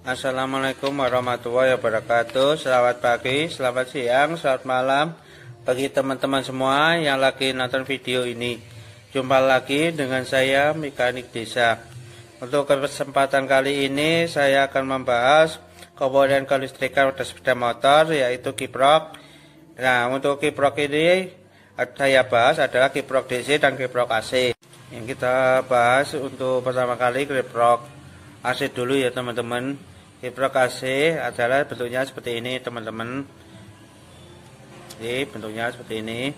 Assalamualaikum warahmatullahi wabarakatuh. Selamat pagi, selamat siang, selamat malam bagi teman-teman semua yang lagi nonton video ini. Jumpa lagi dengan saya, Mekanik Desa. Untuk kesempatan kali ini saya akan membahas komponen kelistrikan pada sepeda motor, yaitu kiprok. Nah, untuk kiprok ini saya bahas adalah kiprok DC dan kiprok AC. Yang kita bahas untuk pertama kali kiprok AC dulu ya teman-teman. Kiprok AC adalah bentuknya seperti ini teman-teman. Jadi bentuknya seperti ini.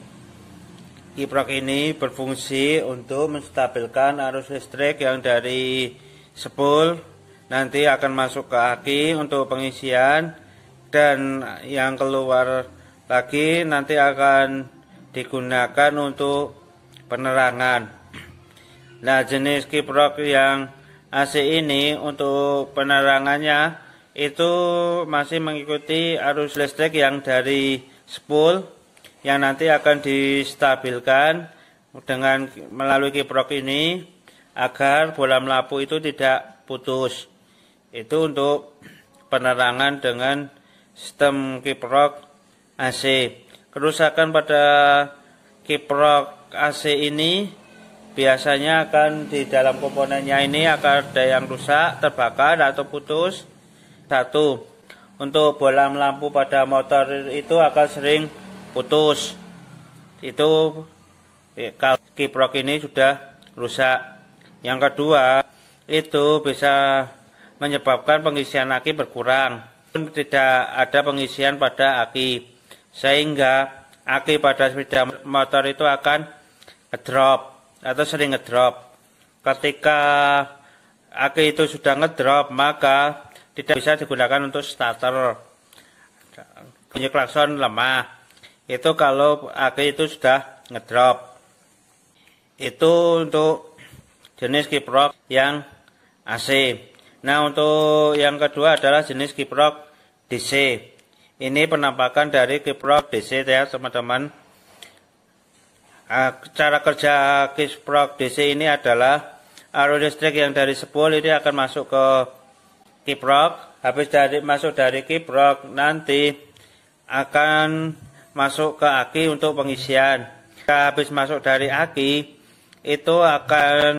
Kiprok ini berfungsi untuk menstabilkan arus listrik yang dari spool nanti akan masuk ke aki untuk pengisian, dan yang keluar lagi nanti akan digunakan untuk penerangan. Nah, jenis kiprok yang AC ini untuk penerangannya itu masih mengikuti arus listrik yang dari spool yang nanti akan distabilkan dengan melalui kiprok ini agar bohlam lampu itu tidak putus. Itu untuk penerangan dengan sistem kiprok AC. Kerusakan pada kiprok AC ini biasanya akan di dalam komponennya ini akan ada yang rusak, terbakar atau putus. Satu, untuk bohlam lampu pada motor itu akan sering putus. Itu kalau kiprok ini sudah rusak. Yang kedua, itu bisa menyebabkan pengisian aki berkurang. Tidak ada pengisian pada aki, sehingga aki pada sepeda motor itu akan ngedrop atau sering ngedrop. Ketika aki itu sudah ngedrop, maka tidak bisa digunakan untuk starter. Bunyi klakson lemah. Itu kalau aki itu sudah ngedrop. Itu untuk jenis kiprok yang AC. Nah, untuk yang kedua adalah jenis kiprok DC. Ini penampakan dari kiprok DC ya teman-teman. Cara kerja kiprok DC ini adalah arus listrik yang dari spool ini akan masuk ke kiprok. Habis masuk dari kiprok nanti akan masuk ke aki untuk pengisian. Habis masuk dari aki itu akan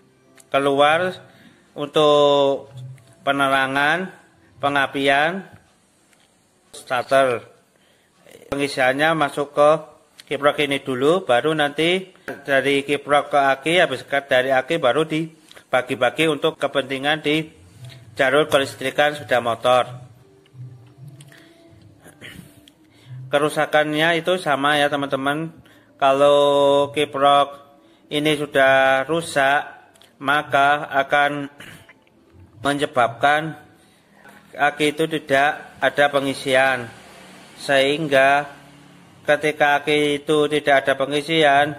keluar untuk penerangan, pengapian, starter. Pengisiannya masuk ke kiprok ini dulu, baru nanti dari kiprok ke aki, habis dari aki baru dibagi-bagi untuk kepentingan di jalur kelistrikan sepeda motor. Kerusakannya itu sama ya teman-teman. Kalau kiprok ini sudah rusak, maka akan menyebabkan aki itu tidak ada pengisian, sehingga ketika aki itu tidak ada pengisian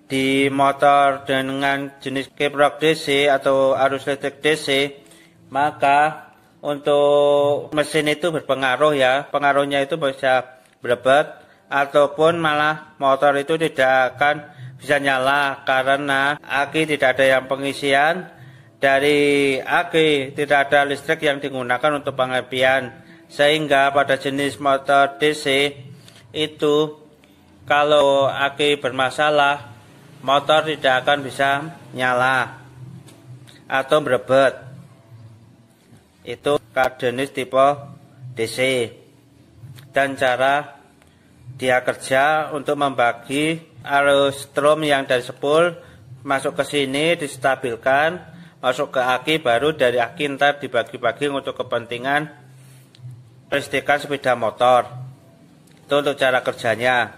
di motor dengan jenis kiprok DC atau arus listrik DC, maka untuk mesin itu berpengaruh ya. Pengaruhnya itu bisa berebet ataupun malah motor itu tidak akan bisa nyala karena aki tidak ada yang pengisian. Dari aki tidak ada listrik yang digunakan untuk pengapian, sehingga pada jenis motor DC itu kalau aki bermasalah, motor tidak akan bisa nyala atau berebet. Itu jenis tipe DC. Dan cara dia kerja untuk membagi arus strom yang dari spool masuk ke sini distabilkan, masuk ke aki, baru dari aki ntar dibagi-bagi untuk kepentingan kelistrikan sepeda motor. Itu untuk cara kerjanya.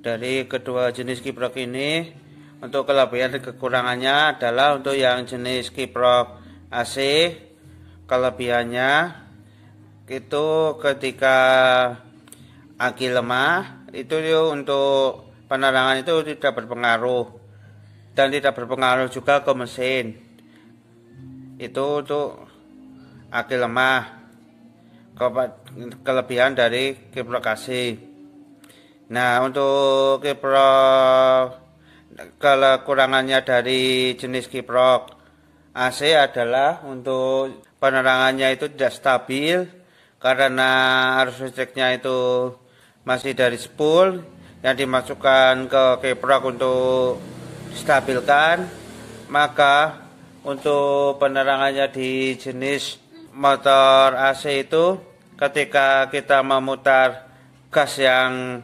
Dari kedua jenis kiprok ini, untuk kelebihan dan kekurangannya adalah untuk yang jenis kiprok AC, kelebihannya itu ketika aki lemah, itu untuk penerangan itu tidak berpengaruh, dan tidak berpengaruh juga ke mesin. Itu untuk aki lemah. Kelebihan dari kiprok AC. Nah, untuk kiprok kekurangannya dari jenis kiprok AC adalah untuk penerangannya itu tidak stabil karena arus listriknya itu masih dari spool yang dimasukkan ke kiprok untuk stabilkan. Maka untuk penerangannya di jenis motor AC itu ketika kita memutar gas yang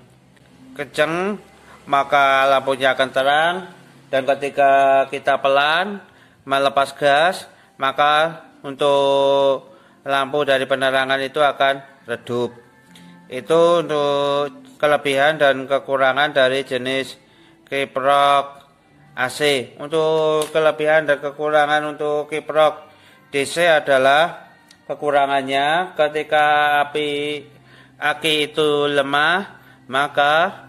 kencang maka lampunya akan terang, dan ketika kita pelan melepas gas maka untuk lampu dari penerangan itu akan redup. Itu untuk kelebihan dan kekurangan dari jenis kiprok AC. Untuk kelebihan dan kekurangan untuk kiprok DC adalah kekurangannya ketika aki itu lemah maka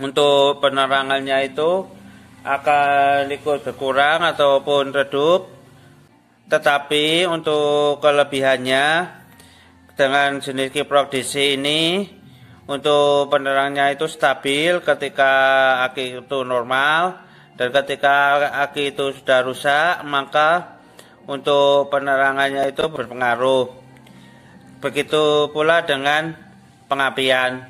untuk penerangannya itu akan ikut berkurang ataupun redup. Tetapi untuk kelebihannya dengan jenis kiprok DC ini untuk penerangannya itu stabil ketika aki itu normal, dan ketika aki itu sudah rusak maka untuk penerangannya itu berpengaruh. Begitu pula dengan pengapian,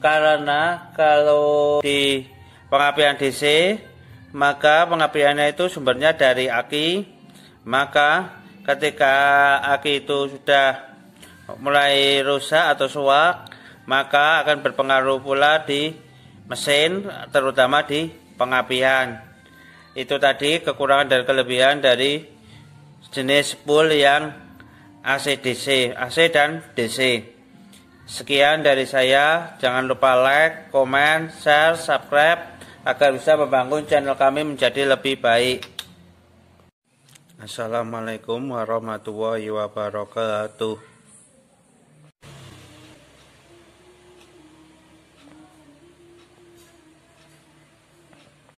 karena kalau di pengapian DC maka pengapiannya itu sumbernya dari aki. Maka ketika aki itu sudah mulai rusak atau suak maka akan berpengaruh pula di mesin, terutama di pengapian. Itu tadi kekurangan dan kelebihan dari jenis spool yang AC DC, AC dan DC. Sekian dari saya. Jangan lupa like, komen, share, subscribe agar bisa membangun channel kami menjadi lebih baik. Assalamualaikum warahmatullahi wabarakatuh.